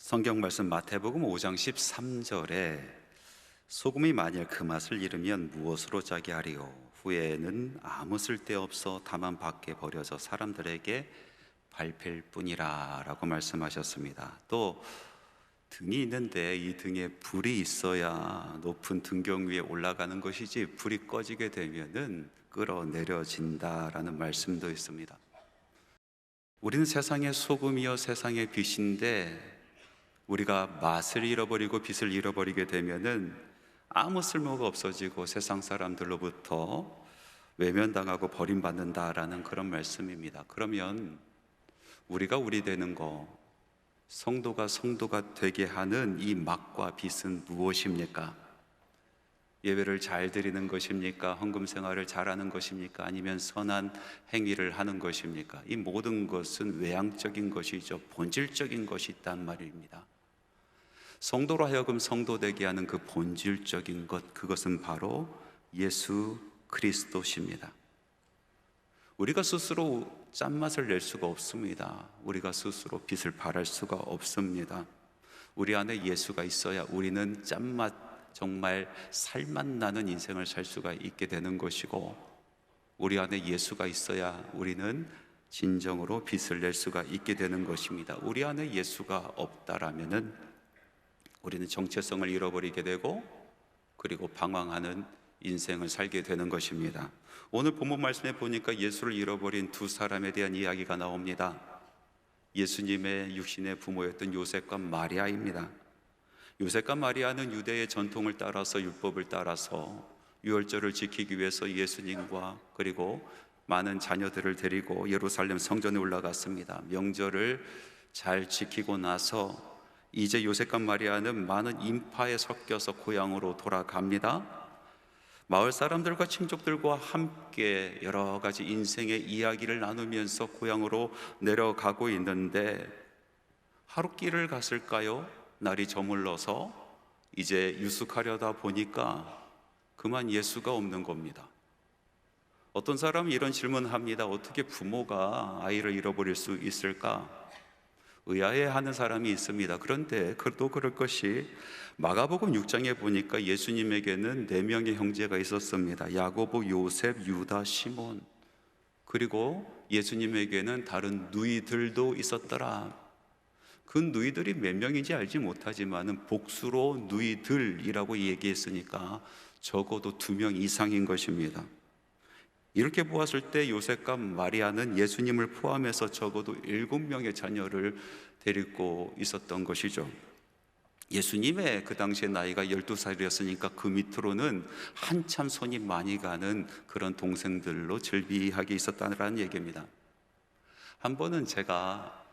성경 말씀 마태복음 5장 13절에 소금이 만일 그 맛을 잃으면 무엇으로 짜게 하리요? 후에는 아무 쓸데없어 다만 밖에 버려져 사람들에게 밟힐 뿐이라 라고 말씀하셨습니다. 또 등이 있는데 이 등에 불이 있어야 높은 등경 위에 올라가는 것이지, 불이 꺼지게 되면은 끌어내려진다라는 말씀도 있습니다. 우리는 세상의 소금이요 세상의 빛인데, 우리가 맛을 잃어버리고 빛을 잃어버리게 되면은 아무 쓸모가 없어지고 세상 사람들로부터 외면당하고 버림받는다라는 그런 말씀입니다. 그러면 우리가 우리 되는 거, 성도가 성도가 되게 하는 이 맛과 빛은 무엇입니까? 예배를 잘 드리는 것입니까? 헌금 생활을 잘하는 것입니까? 아니면 선한 행위를 하는 것입니까? 이 모든 것은 외향적인 것이죠. 본질적인 것이 있단 말입니다. 성도로 하여금 성도 되게 하는 그 본질적인 것, 그것은 바로 예수 그리스도십니다. 우리가 스스로 짠맛을 낼 수가 없습니다. 우리가 스스로 빛을 발할 수가 없습니다. 우리 안에 예수가 있어야 우리는 짠맛, 정말 살맛 나는 인생을 살 수가 있게 되는 것이고, 우리 안에 예수가 있어야 우리는 진정으로 빛을 낼 수가 있게 되는 것입니다. 우리 안에 예수가 없다라면은 우리는 정체성을 잃어버리게 되고, 그리고 방황하는 인생을 살게 되는 것입니다. 오늘 본문 말씀에 보니까 예수를 잃어버린 두 사람에 대한 이야기가 나옵니다. 예수님의 육신의 부모였던 요셉과 마리아입니다. 요셉과 마리아는 유대의 전통을 따라서, 율법을 따라서 유월절을 지키기 위해서 예수님과 그리고 많은 자녀들을 데리고 예루살렘 성전에 올라갔습니다. 명절을 잘 지키고 나서 이제 요셉과 마리아는 많은 인파에 섞여서 고향으로 돌아갑니다. 마을 사람들과 친족들과 함께 여러 가지 인생의 이야기를 나누면서 고향으로 내려가고 있는데, 하루길을 갔을까요? 날이 저물러서 이제 유숙하려다 보니까 그만 예수가 없는 겁니다. 어떤 사람이 이런 질문을 합니다. 어떻게 부모가 아이를 잃어버릴 수 있을까? 의아해하는 사람이 있습니다. 그런데 또 그럴 것이, 마가복음 6장에 보니까 예수님에게는 4명의 형제가 있었습니다. 야고보, 요셉, 유다, 시몬. 그리고 예수님에게는 다른 누이들도 있었더라. 그 누이들이 몇 명인지 알지 못하지만 복수로 누이들이라고 얘기했으니까 적어도 2명 이상인 것입니다. 이렇게 보았을 때 요셉과 마리아는 예수님을 포함해서 적어도 7명의 자녀를 데리고 있었던 것이죠. 예수님의 그 당시에 나이가 12살이었으니까 그 밑으로는 한참 손이 많이 가는 그런 동생들로 즐비하게 있었다는 얘기입니다. 한 번은 제가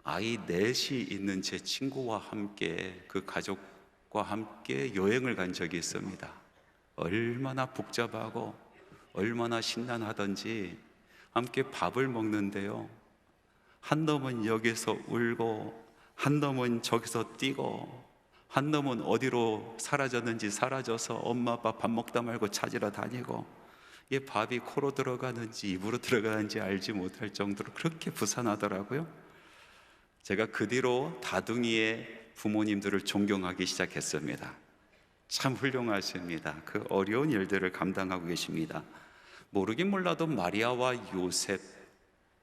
아이 넷이 있는 제 친구와 함께, 그 가족과 함께 여행을 간 적이 있습니다. 얼마나 복잡하고 얼마나 신난하던지 함께 밥을 먹는데요, 한 놈은 여기서 울고, 한 놈은 저기서 뛰고, 한 놈은 어디로 사라졌는지 사라져서 엄마 아빠 밥 먹다 말고 찾으러 다니고, 이 밥이 코로 들어가는지 입으로 들어가는지 알지 못할 정도로 그렇게 부산하더라고요. 제가 그 뒤로 다둥이의 부모님들을 존경하기 시작했습니다. 참 훌륭하십니다. 그 어려운 일들을 감당하고 계십니다. 모르긴 몰라도 마리아와 요셉,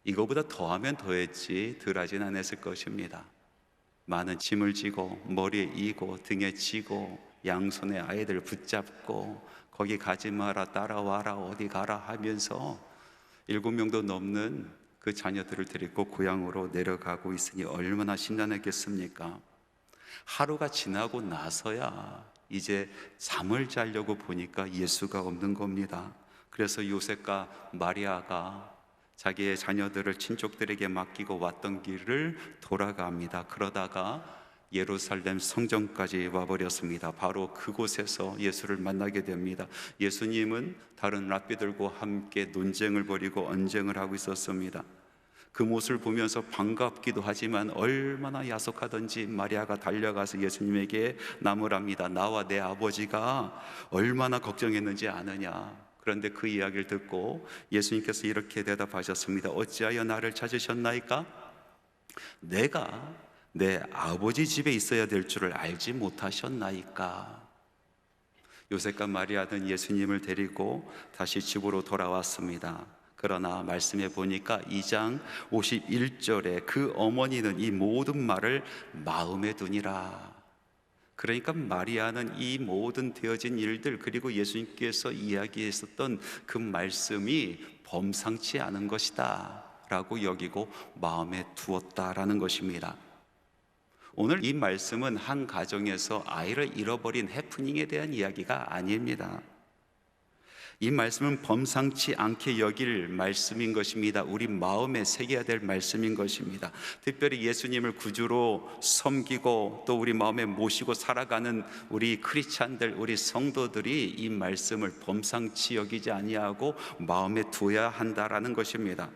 이거보다 더하면 더했지 덜하진 않았을 것입니다. 많은 짐을 지고 머리에 이고 등에 지고 양손에 아이들 붙잡고 거기 가지 마라, 따라와라, 어디 가라 하면서 7명도 넘는 그 자녀들을 데리고 고향으로 내려가고 있으니 얼마나 신난했겠습니까? 하루가 지나고 나서야 이제 잠을 자려고 보니까 예수가 없는 겁니다. 그래서 요셉과 마리아가 자기의 자녀들을 친족들에게 맡기고 왔던 길을 돌아갑니다. 그러다가 예루살렘 성전까지 와버렸습니다. 바로 그곳에서 예수를 만나게 됩니다. 예수님은 다른 랍비들과 함께 논쟁을 벌이고 언쟁을 하고 있었습니다. 그 모습을 보면서 반갑기도 하지만 얼마나 야속하던지 마리아가 달려가서 예수님에게 나무랍니다. 나와 내 아버지가 얼마나 걱정했는지 아느냐. 그런데 그 이야기를 듣고 예수님께서 이렇게 대답하셨습니다. 어찌하여 나를 찾으셨나이까? 내가 내 아버지 집에 있어야 될 줄을 알지 못하셨나이까? 요셉과 마리아는 예수님을 데리고 다시 집으로 돌아왔습니다. 그러나 말씀해 보니까 2장 51절에 그 어머니는 이 모든 말을 마음에 두니라. 그러니까 마리아는 이 모든 되어진 일들, 그리고 예수님께서 이야기했었던 그 말씀이 범상치 않은 것이다 라고 여기고 마음에 두었다라는 것입니다. 오늘 이 말씀은 한 가정에서 아이를 잃어버린 해프닝에 대한 이야기가 아닙니다. 이 말씀은 범상치 않게 여길 말씀인 것입니다. 우리 마음에 새겨야 될 말씀인 것입니다. 특별히 예수님을 구주로 섬기고 또 우리 마음에 모시고 살아가는 우리 크리스찬들, 우리 성도들이 이 말씀을 범상치 여기지 아니하고 마음에 두어야 한다라는 것입니다.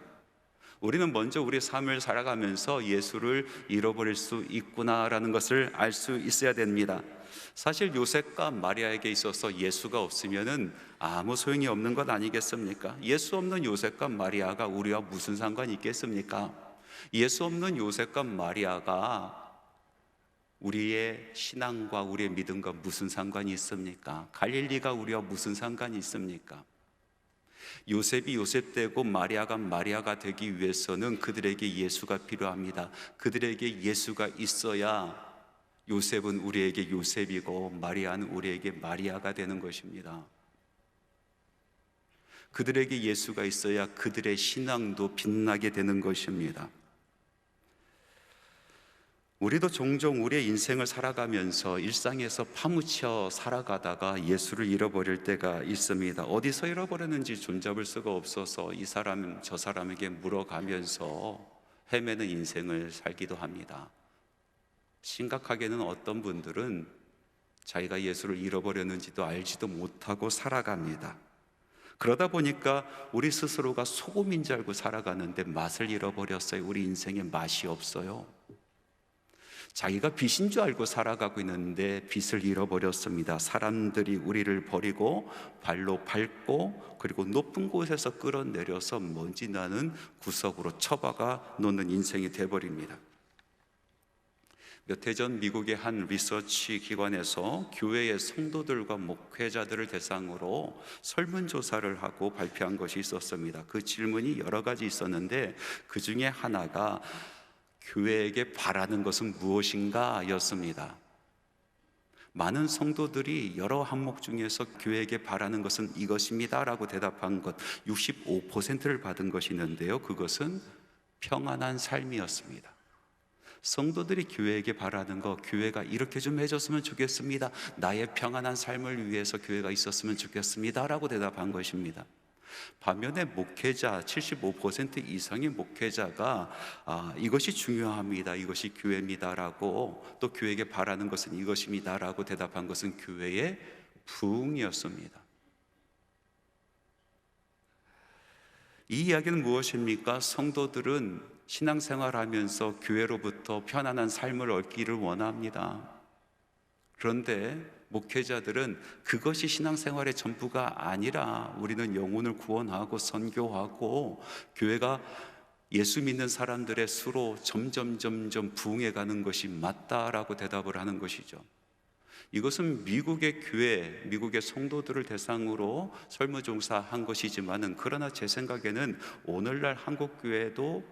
우리는 먼저 우리 삶을 살아가면서 예수를 잃어버릴 수 있구나라는 것을 알 수 있어야 됩니다. 사실 요셉과 마리아에게 있어서 예수가 없으면은 아무 소용이 없는 것 아니겠습니까? 예수 없는 요셉과 마리아가 우리와 무슨 상관이 있겠습니까? 예수 없는 요셉과 마리아가 우리의 신앙과 우리의 믿음과 무슨 상관이 있습니까? 갈릴리가 우리와 무슨 상관이 있습니까? 요셉이 요셉되고 마리아가 마리아가 되기 위해서는 그들에게 예수가 필요합니다. 그들에게 예수가 있어야 요셉은 우리에게 요셉이고 마리아는 우리에게 마리아가 되는 것입니다. 그들에게 예수가 있어야 그들의 신앙도 빛나게 되는 것입니다. 우리도 종종 우리의 인생을 살아가면서 일상에서 파묻혀 살아가다가 예수를 잃어버릴 때가 있습니다. 어디서 잃어버렸는지 손잡을 수가 없어서 이 사람 저 사람에게 물어가면서 헤매는 인생을 살기도 합니다. 심각하게는 어떤 분들은 자기가 예수를 잃어버렸는지도 알지도 못하고 살아갑니다. 그러다 보니까 우리 스스로가 소금인 줄 알고 살아가는데 맛을 잃어버렸어요. 우리 인생에 맛이 없어요. 자기가 빛인 줄 알고 살아가고 있는데 빛을 잃어버렸습니다. 사람들이 우리를 버리고 발로 밟고 그리고 높은 곳에서 끌어내려서 먼지 나는 구석으로 처박아 놓는 인생이 돼버립니다. 몇 해 전 미국의 한 리서치 기관에서 교회의 성도들과 목회자들을 대상으로 설문조사를 하고 발표한 것이 있었습니다. 그 질문이 여러 가지 있었는데 그 중에 하나가 교회에게 바라는 것은 무엇인가 였습니다. 많은 성도들이 여러 항목 중에서 교회에게 바라는 것은 이것입니다 라고 대답한 것 65%를 받은 것이 있는데요, 그것은 평안한 삶이었습니다. 성도들이 교회에게 바라는 것, 교회가 이렇게 좀 해줬으면 좋겠습니다, 나의 평안한 삶을 위해서 교회가 있었으면 좋겠습니다 라고 대답한 것입니다. 반면에 목회자 75% 이상의 목회자가 이것이 중요합니다, 이것이 교회입니다 라고, 또 교회에게 바라는 것은 이것입니다 라고 대답한 것은 교회의 부흥이었습니다. 이 이야기는 무엇입니까? 성도들은 신앙생활하면서 교회로부터 편안한 삶을 얻기를 원합니다. 그런데 목회자들은 그것이 신앙생활의 전부가 아니라 우리는 영혼을 구원하고 선교하고 교회가 예수 믿는 사람들의 수로 점점 부흥해가는 것이 맞다라고 대답을 하는 것이죠. 이것은 미국의 교회, 미국의 성도들을 대상으로 설문조사한 것이지만은, 그러나 제 생각에는 오늘날 한국 교회도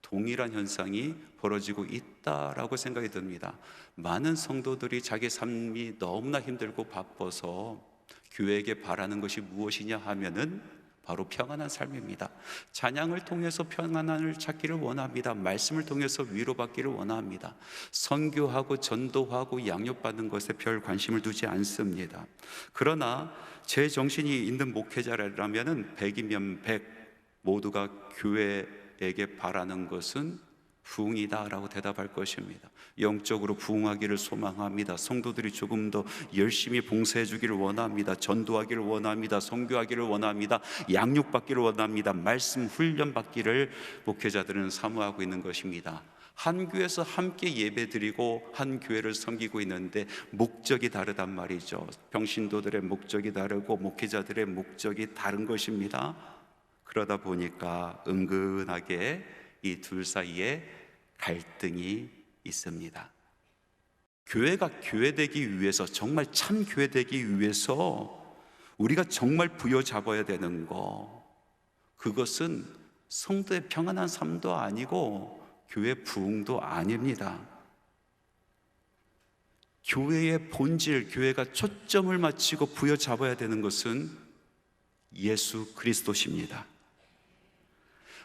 동일한 현상이 벌어지고 있다라고 생각이 듭니다. 많은 성도들이 자기 삶이 너무나 힘들고 바빠서 교회에게 바라는 것이 무엇이냐 하면은 바로 평안한 삶입니다. 찬양을 통해서 평안을 찾기를 원합니다. 말씀을 통해서 위로받기를 원합니다. 선교하고 전도하고 양육받는 것에 별 관심을 두지 않습니다. 그러나 제 정신이 있는 목회자라면은 100이면 100 모두가 교회에게 바라는 것은 부흥이다라고 대답할 것입니다. 영적으로 부흥하기를 소망합니다. 성도들이 조금 더 열심히 봉사해 주기를 원합니다. 전도하기를 원합니다. 선교하기를 원합니다. 양육받기를 원합니다. 말씀 훈련 받기를 목회자들은 사모하고 있는 것입니다. 한 교회에서 함께 예배드리고 한 교회를 섬기고 있는데 목적이 다르단 말이죠. 평신도들의 목적이 다르고 목회자들의 목적이 다른 것입니다. 그러다 보니까 은근하게 이 둘 사이에 갈등이 있습니다. 교회가 교회되기 위해서, 정말 참 교회되기 위해서 우리가 정말 부여잡아야 되는 거, 그것은 성도의 평안한 삶도 아니고 교회 부흥도 아닙니다. 교회의 본질, 교회가 초점을 맞추고 부여잡아야 되는 것은 예수 그리스도십니다.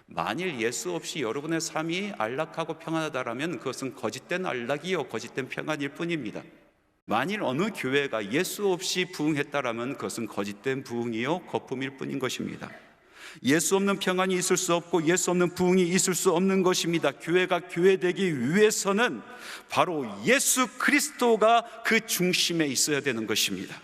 만일 예수 없이 여러분의 삶이 안락하고 평안하다라면 그것은 거짓된 안락이요 거짓된 평안일 뿐입니다. 만일 어느 교회가 예수 없이 부흥했다라면 그것은 거짓된 부흥이요 거품일 뿐인 것입니다. 예수 없는 평안이 있을 수 없고 예수 없는 부흥이 있을 수 없는 것입니다. 교회가 교회되기 위해서는 바로 예수 그리스도가 그 중심에 있어야 되는 것입니다.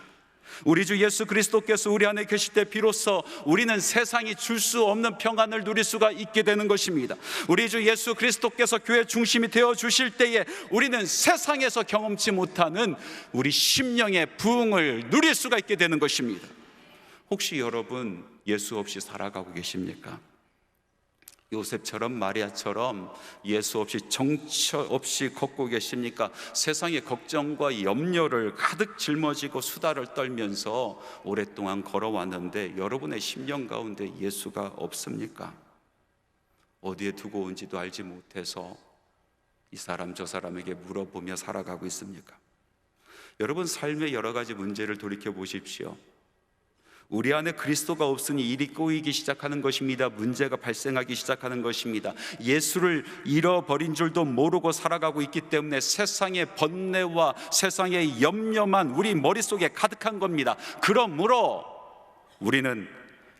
우리 주 예수 그리스도께서 우리 안에 계실 때 비로소 우리는 세상이 줄 수 없는 평안을 누릴 수가 있게 되는 것입니다. 우리 주 예수 그리스도께서 교회 중심이 되어 주실 때에 우리는 세상에서 경험치 못하는 우리 심령의 부흥을 누릴 수가 있게 되는 것입니다. 혹시 여러분 예수 없이 살아가고 계십니까? 요셉처럼 마리아처럼 예수 없이 정처 없이 걷고 계십니까? 세상의 걱정과 염려를 가득 짊어지고 수다를 떨면서 오랫동안 걸어왔는데 여러분의 심령 가운데 예수가 없습니까? 어디에 두고 온지도 알지 못해서 이 사람 저 사람에게 물어보며 살아가고 있습니까? 여러분 삶의 여러 가지 문제를 돌이켜 보십시오. 우리 안에 그리스도가 없으니 일이 꼬이기 시작하는 것입니다. 문제가 발생하기 시작하는 것입니다. 예수를 잃어버린 줄도 모르고 살아가고 있기 때문에 세상의 번뇌와 세상의 염려만 우리 머릿속에 가득한 겁니다. 그러므로 우리는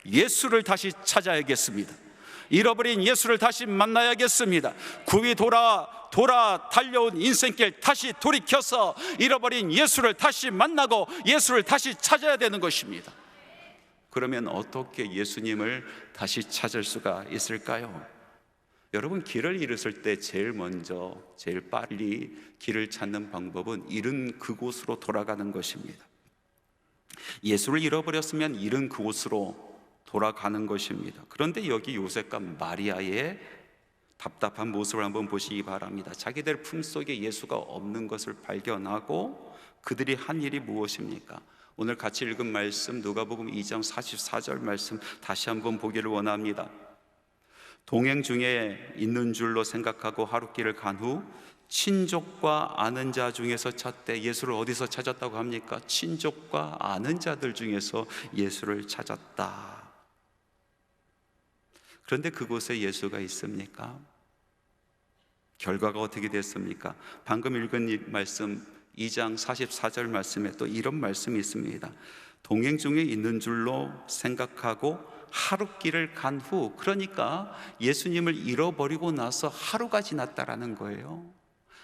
예수를 다시 찾아야겠습니다. 잃어버린 예수를 다시 만나야겠습니다. 굽이 돌아 달려온 인생길 다시 돌이켜서 잃어버린 예수를 다시 만나고 예수를 다시 찾아야 되는 것입니다. 그러면 어떻게 예수님을 다시 찾을 수가 있을까요? 여러분, 길을 잃었을 때 제일 먼저 제일 빨리 길을 찾는 방법은 잃은 그곳으로 돌아가는 것입니다. 예수를 잃어버렸으면 잃은 그곳으로 돌아가는 것입니다. 그런데 여기 요셉과 마리아의 답답한 모습을 한번 보시기 바랍니다. 자기들 품속에 예수가 없는 것을 발견하고 그들이 한 일이 무엇입니까? 오늘 같이 읽은 말씀 누가복음 2장 44절 말씀 다시 한번 보기를 원합니다. 동행 중에 있는 줄로 생각하고 하룻길을 간 후 친족과 아는 자 중에서 찾되, 예수를 어디서 찾았다고 합니까? 친족과 아는 자들 중에서 예수를 찾았다. 그런데 그곳에 예수가 있습니까? 결과가 어떻게 됐습니까? 방금 읽은 이 말씀 2장 44절 말씀에 또 이런 말씀이 있습니다. 동행 중에 있는 줄로 생각하고 하룻길을 간 후, 그러니까 예수님을 잃어버리고 나서 하루가 지났다라는 거예요.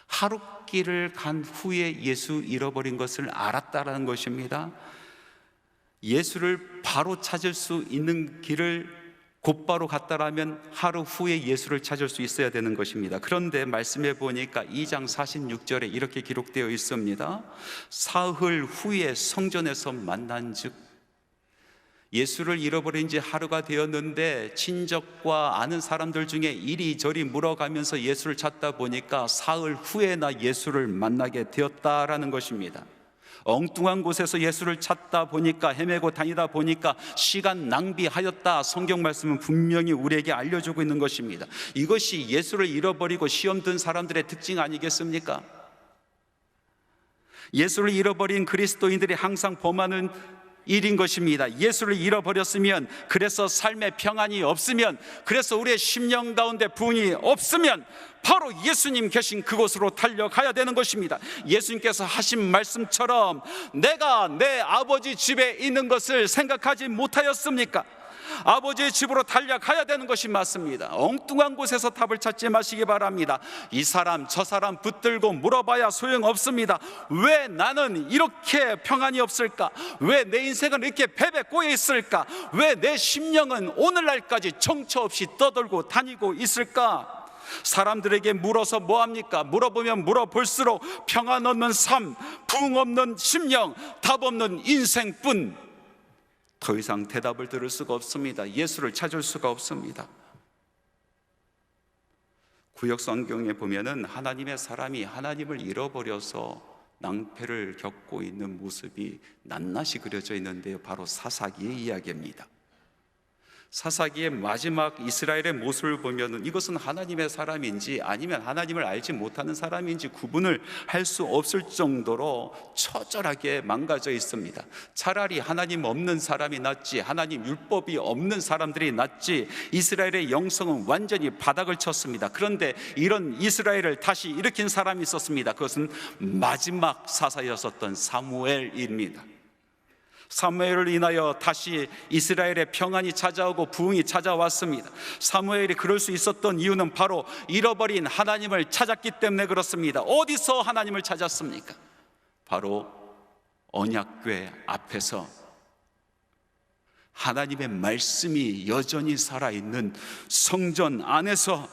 하룻길을 간 후에 예수 잃어버린 것을 알았다라는 것입니다. 예수를 바로 찾을 수 있는 길을 곧바로 갔다라면 하루 후에 예수를 찾을 수 있어야 되는 것입니다. 그런데 말씀해 보니까 2장 46절에 이렇게 기록되어 있습니다. 사흘 후에 성전에서 만난즉, 예수를 잃어버린 지 하루가 되었는데 친족과 아는 사람들 중에 이리저리 물어가면서 예수를 찾다 보니까 사흘 후에나 예수를 만나게 되었다라는 것입니다. 엉뚱한 곳에서 예수를 찾다 보니까, 헤매고 다니다 보니까 시간 낭비하였다. 성경 말씀은 분명히 우리에게 알려주고 있는 것입니다. 이것이 예수를 잃어버리고 시험 든 사람들의 특징 아니겠습니까? 예수를 잃어버린 그리스도인들이 항상 범하는 일인 것입니다. 예수를 잃어버렸으면, 그래서 삶의 평안이 없으면, 그래서 우리의 심령 가운데 부흥이 없으면 바로 예수님 계신 그곳으로 달려가야 되는 것입니다. 예수님께서 하신 말씀처럼 내가 내 아버지 집에 있는 것을 생각하지 못하였습니까? 아버지의 집으로 달려가야 되는 것이 맞습니다. 엉뚱한 곳에서 답을 찾지 마시기 바랍니다. 이 사람 저 사람 붙들고 물어봐야 소용없습니다. 왜 나는 이렇게 평안이 없을까? 왜 내 인생은 이렇게 배배 꼬여 있을까? 왜 내 심령은 오늘날까지 정처 없이 떠돌고 다니고 있을까? 사람들에게 물어서 뭐합니까? 물어보면 물어볼수록 평안 없는 삶, 부흥 없는 심령, 답 없는 인생뿐, 더 이상 대답을 들을 수가 없습니다. 예수를 찾을 수가 없습니다. 구약 성경에 보면은 하나님의 사람이 하나님을 잃어버려서 낭패를 겪고 있는 모습이 낱낱이 그려져 있는데요, 바로 사사기의 이야기입니다. 사사기의 마지막 이스라엘의 모습을 보면은 이것은 하나님의 사람인지 아니면 하나님을 알지 못하는 사람인지 구분을 할 수 없을 정도로 처절하게 망가져 있습니다. 차라리 하나님 없는 사람이 낫지, 하나님 율법이 없는 사람들이 낫지, 이스라엘의 영성은 완전히 바닥을 쳤습니다. 그런데 이런 이스라엘을 다시 일으킨 사람이 있었습니다. 그것은 마지막 사사였었던 사무엘입니다. 사무엘을 인하여 다시 이스라엘의 평안이 찾아오고 부흥이 찾아왔습니다. 사무엘이 그럴 수 있었던 이유는 바로 잃어버린 하나님을 찾았기 때문에 그렇습니다. 어디서 하나님을 찾았습니까? 바로 언약궤 앞에서 하나님의 말씀이 여전히 살아있는 성전 안에서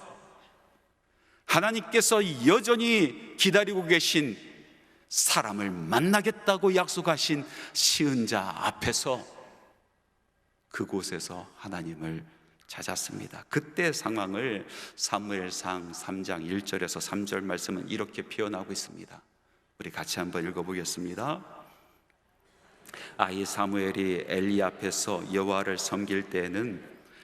하나님께서 여전히 기다리고 계신 사람을 만나겠다고 약속하신 시은자 앞에서 그곳에서 하나님을 찾았습니다. 그때 상황을 사무엘상 3장 1절에서 3절 말씀은 이렇게 표현하고 있습니다. 우리 같이 한번 읽어보겠습니다. 아이 사무엘이 엘리 앞에서 여호와를 섬길 때에는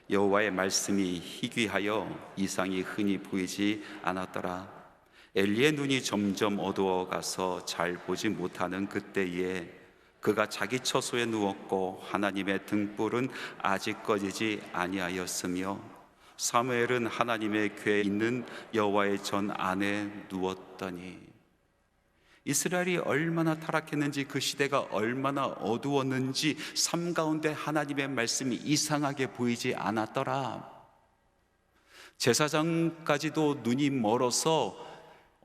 여호와의 말씀이 희귀하여 이상이 흔히 보이지 않았더라. 엘리의 눈이 점점 어두워가서 잘 보지 못하는 그때에 그가 자기 처소에 누웠고 하나님의 등불은 아직 꺼지지 아니하였으며 사무엘은 하나님의 궤에 있는 여호와의 전 안에 누웠더니, 이스라엘이 얼마나 타락했는지, 그 시대가 얼마나 어두웠는지 삶 가운데 하나님의 말씀이 이상하게 보이지 않았더라. 제사장까지도 눈이 멀어서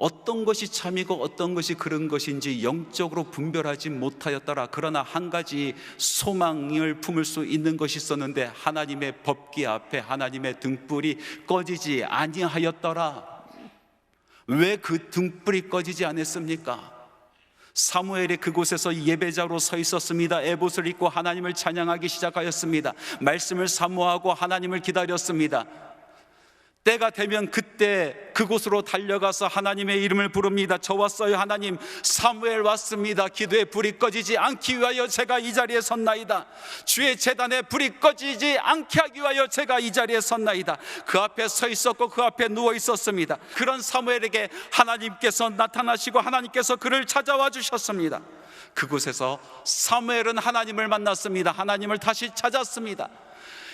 어떤 것이 참이고 어떤 것이 그런 것인지 영적으로 분별하지 못하였더라. 그러나 한 가지 소망을 품을 수 있는 것이 있었는데 하나님의 법궤 앞에 하나님의 등불이 꺼지지 아니하였더라. 왜 그 등불이 꺼지지 않았습니까? 사무엘이 그곳에서 예배자로 서 있었습니다. 에봇을 입고 하나님을 찬양하기 시작하였습니다. 말씀을 사모하고 하나님을 기다렸습니다. 때가 되면 그때 그곳으로 달려가서 하나님의 이름을 부릅니다. 저 왔어요 하나님, 사무엘 왔습니다. 기도에 불이 꺼지지 않기 위하여 제가 이 자리에 섰나이다. 주의 제단에 불이 꺼지지 않게 하기 위하여 제가 이 자리에 섰나이다. 그 앞에 서 있었고 그 앞에 누워 있었습니다. 그런 사무엘에게 하나님께서 나타나시고 하나님께서 그를 찾아와 주셨습니다. 그곳에서 사무엘은 하나님을 만났습니다. 하나님을 다시 찾았습니다.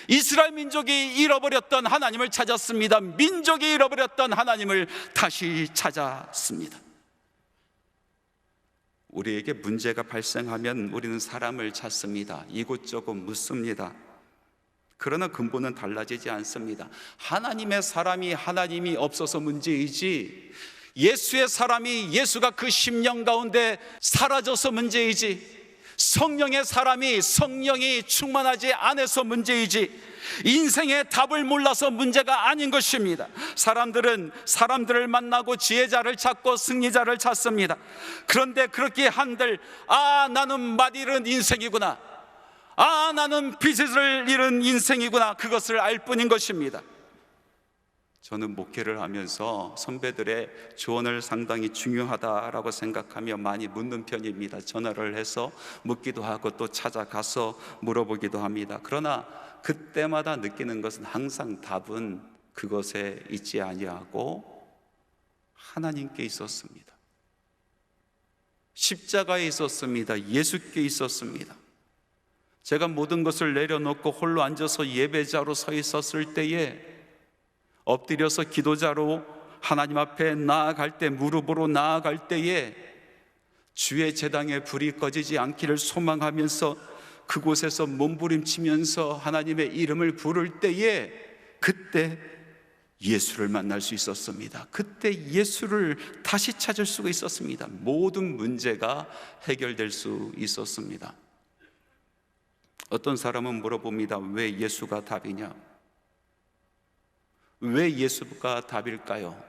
이스라엘 민족이 잃어버렸던 하나님을 찾았습니다. 민족이 잃어버렸던 하나님을 다시 찾았습니다. 우리에게 문제가 발생하면 우리는 사람을 찾습니다. 이곳저곳 묻습니다. 그러나 근본은 달라지지 않습니다. 하나님의 사람이 하나님이 없어서 문제이지, 예수의 사람이 예수가 그 심령 가운데 사라져서 문제이지, 성령의 사람이 성령이 충만하지 않아서 문제이지, 인생의 답을 몰라서 문제가 아닌 것입니다. 사람들은 사람들을 만나고 지혜자를 찾고 승리자를 찾습니다. 그런데 그렇게 한들 나는 맛 잃은 인생이구나, 나는 빚을 잃은 인생이구나, 그것을 알 뿐인 것입니다. 저는 목회를 하면서 선배들의 조언을 상당히 중요하다라고 생각하며 많이 묻는 편입니다. 전화를 해서 묻기도 하고 또 찾아가서 물어보기도 합니다. 그러나 그때마다 느끼는 것은 항상 답은 그것에 있지 아니하고 하나님께 있었습니다. 십자가에 있었습니다. 예수께 있었습니다. 제가 모든 것을 내려놓고 홀로 앉아서 예배자로 서 있었을 때에, 엎드려서 기도자로 하나님 앞에 나아갈 때, 무릎으로 나아갈 때에 주의 제단에 불이 꺼지지 않기를 소망하면서 그곳에서 몸부림치면서 하나님의 이름을 부를 때에 그때 예수를 만날 수 있었습니다. 그때 예수를 다시 찾을 수가 있었습니다. 모든 문제가 해결될 수 있었습니다. 어떤 사람은 물어봅니다. 왜 예수가 답이냐? 왜 예수가 답일까요?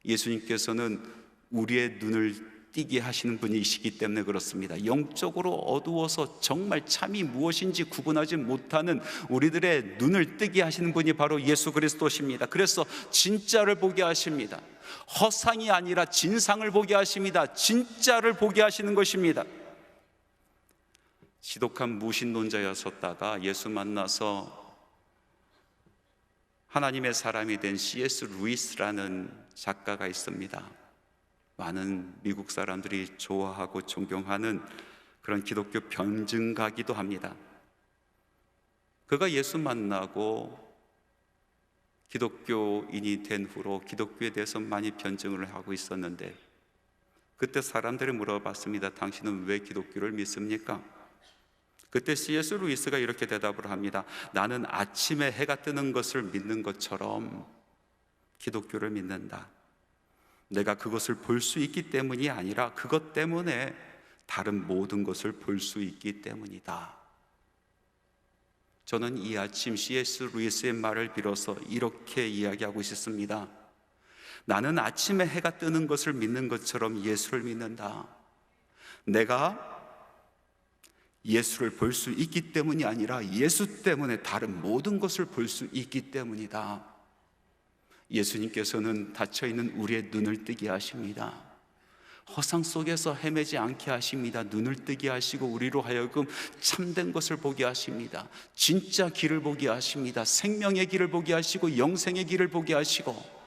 예수님께서는 우리의 눈을 뜨게 하시는 분이시기 때문에 그렇습니다. 영적으로 어두워서 정말 참이 무엇인지 구분하지 못하는 우리들의 눈을 뜨게 하시는 분이 바로 예수 그리스도십니다. 그래서 진짜를 보게 하십니다. 허상이 아니라 진상을 보게 하십니다. 진짜를 보게 하시는 것입니다. 지독한 무신론자였었다가 예수 만나서 하나님의 사람이 된 C.S. 루이스라는 작가가 있습니다. 많은 미국 사람들이 좋아하고 존경하는 그런 기독교 변증가기도 합니다. 그가 예수 만나고 기독교인이 된 후로 기독교에 대해서 많이 변증을 하고 있었는데, 그때 사람들이 물어봤습니다. 당신은 왜 기독교를 믿습니까? 그때 C.S. 루이스가 이렇게 대답을 합니다. 나는 아침에 해가 뜨는 것을 믿는 것처럼 기독교를 믿는다. 내가 그것을 볼 수 있기 때문이 아니라 그것 때문에 다른 모든 것을 볼 수 있기 때문이다. 저는 이 아침 C.S. 루이스의 말을 빌어서 이렇게 이야기하고 싶습니다. 나는 아침에 해가 뜨는 것을 믿는 것처럼 예수를 믿는다. 내가 예수를 볼 수 있기 때문이 아니라 예수 때문에 다른 모든 것을 볼 수 있기 때문이다. 예수님께서는 닫혀있는 우리의 눈을 뜨게 하십니다. 허상 속에서 헤매지 않게 하십니다. 눈을 뜨게 하시고 우리로 하여금 참된 것을 보게 하십니다. 진짜 길을 보게 하십니다. 생명의 길을 보게 하시고 영생의 길을 보게 하시고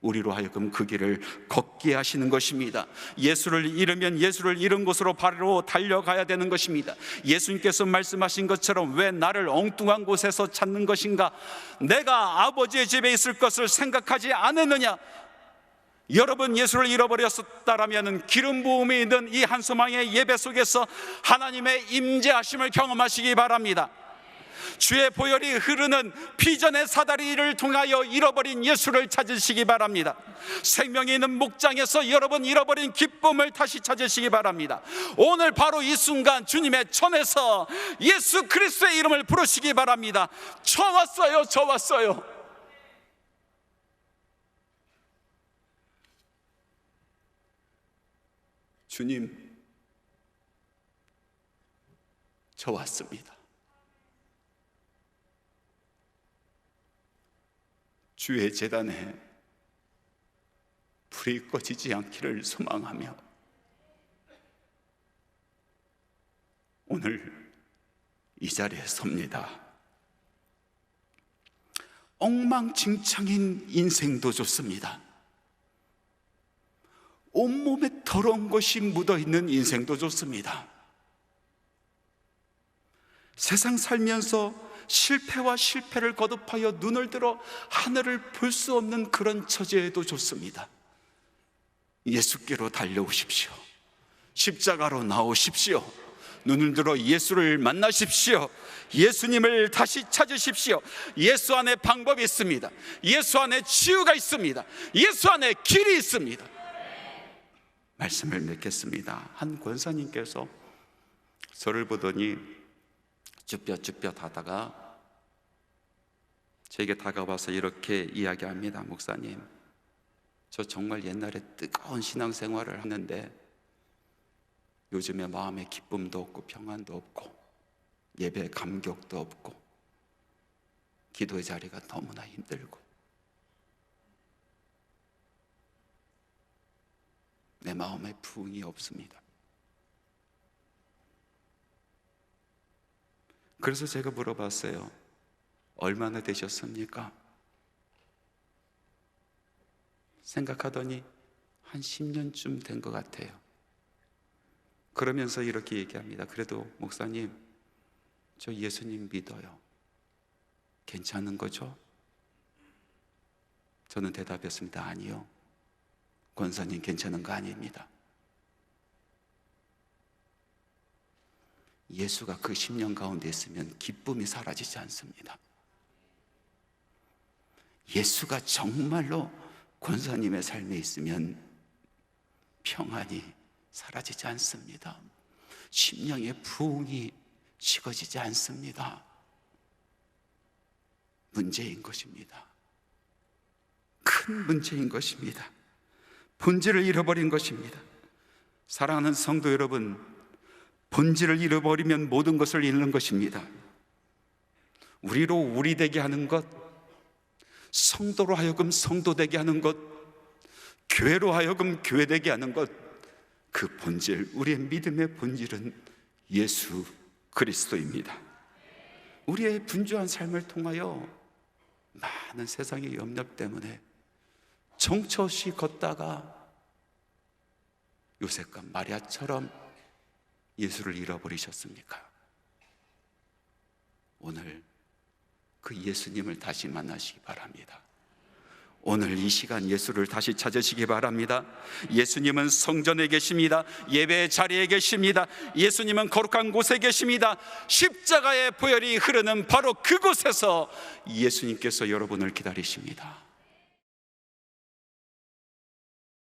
우리로 하여금 그 길을 걷게 하시는 것입니다. 예수를 잃으면 예수를 잃은 곳으로 바로 달려가야 되는 것입니다. 예수님께서 말씀하신 것처럼 왜 나를 엉뚱한 곳에서 찾는 것인가? 내가 아버지의 집에 있을 것을 생각하지 않았느냐? 여러분, 예수를 잃어버렸었다라면 기름 부음이 있는 이 한소망의 예배 속에서 하나님의 임재하심을 경험하시기 바랍니다. 주의 보혈이 흐르는 피전의 사다리를 통하여 잃어버린 예수를 찾으시기 바랍니다. 생명이 있는 목장에서 여러분 잃어버린 기쁨을 다시 찾으시기 바랍니다. 오늘 바로 이 순간 주님의 전에서 예수 그리스도의 이름을 부르시기 바랍니다. 저 왔어요, 저 왔어요. 주님, 저 왔습니다. 주의 제단에 불이 꺼지지 않기를 소망하며 오늘 이 자리에 섭니다. 엉망진창인 인생도 좋습니다. 온몸에 더러운 것이 묻어있는 인생도 좋습니다. 세상 살면서 실패와 실패를 거듭하여 눈을 들어 하늘을 볼 수 없는 그런 처지에도 좋습니다. 예수께로 달려오십시오. 십자가로 나오십시오. 눈을 들어 예수를 만나십시오. 예수님을 다시 찾으십시오. 예수 안에 방법이 있습니다. 예수 안에 치유가 있습니다. 예수 안에 길이 있습니다. 말씀을 맺겠습니다. 한 권사님께서 저를 보더니 쭈뼛쭈뼛 하다가 제게 다가와서 이렇게 이야기합니다. 목사님, 저 정말 옛날에 뜨거운 신앙생활을 하는데 요즘에 마음에 기쁨도 없고 평안도 없고 예배에 감격도 없고 기도의 자리가 너무나 힘들고 내 마음에 부흥이 없습니다. 그래서 제가 물어봤어요. 얼마나 되셨습니까? 생각하더니 한 10년쯤 된 것 같아요. 그러면서 이렇게 얘기합니다. 그래도 목사님, 저 예수님 믿어요. 괜찮은 거죠? 저는 대답했습니다. 아니요, 권사님 괜찮은 거 아닙니다. 예수가 그 10년 가운데 있으면 기쁨이 사라지지 않습니다. 예수가 정말로 권사님의 삶에 있으면 평안이 사라지지 않습니다. 심령의 부흥이 식어지지 않습니다. 문제인 것입니다. 큰 문제인 것입니다. 본질을 잃어버린 것입니다. 사랑하는 성도 여러분, 본질을 잃어버리면 모든 것을 잃는 것입니다. 우리로 우리 되게 하는 것, 성도로 하여금 성도 되게 하는 것, 교회로 하여금 교회 되게 하는 것, 그 본질, 우리의 믿음의 본질은 예수 그리스도입니다. 우리의 분주한 삶을 통하여 많은 세상의 염려 때문에 정처 없이 걷다가 요셉과 마리아처럼 예수를 잃어버리셨습니까? 오늘 그 예수님을 다시 만나시기 바랍니다. 오늘 이 시간 예수를 다시 찾으시기 바랍니다. 예수님은 성전에 계십니다. 예배의 자리에 계십니다. 예수님은 거룩한 곳에 계십니다. 십자가의 보혈이 흐르는 바로 그곳에서 예수님께서 여러분을 기다리십니다.